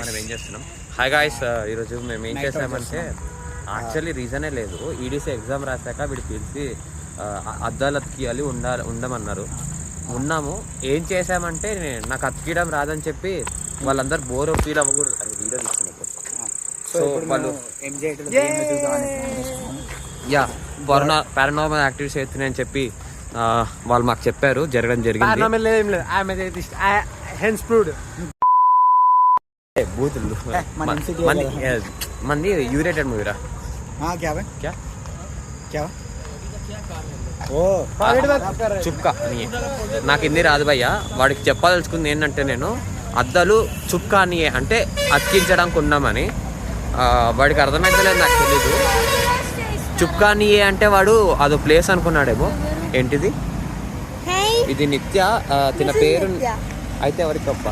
మనం ఏం చేస్తున్నాం? హాయ్ గాయ్స్, ఈరోజు మేము ఏం చేసామంటే యాక్చువల్లీ రీజనే లేదు. ఈడీసీ ఎగ్జామ్ రాశాక వీడు పిలిచి అద్దాలు అతికియాలి ఉండమన్నారు. ఉన్నాము. ఏం చేసామంటే నాకు అతికియడం రాదని చెప్పి వాళ్ళందరూ బోర్ ఫీల్ అవ్వకూడదు అని వీడియో తీసుకున్నప్పుడు. సో వాళ్ళు పారానార్మల్ యాక్టివిటీస్ అవుతున్నాయని చెప్పి వాళ్ళు మాకు చెప్పారు. జరగడం జరిగింది. బూతులు మంది యూరేటెడ్ మూవీరా. చుప్కా నాకు హిందీ రాదు భయ్య. వాడికి చెప్పాల్సుకుంది ఏంటంటే నేను అద్దాలు చుప్కా అని అంటే అతికించడానికి ఉన్నామని. వాడికి అర్థమైతలేదు, నాకు తెలీదు. చుప్కా అని అంటే వాడు అదో ప్లేస్ అనుకున్నాడేమో. ఏంటిది? ఇది నిత్య. తిన పేరు అయితే ఎవరికి గొప్ప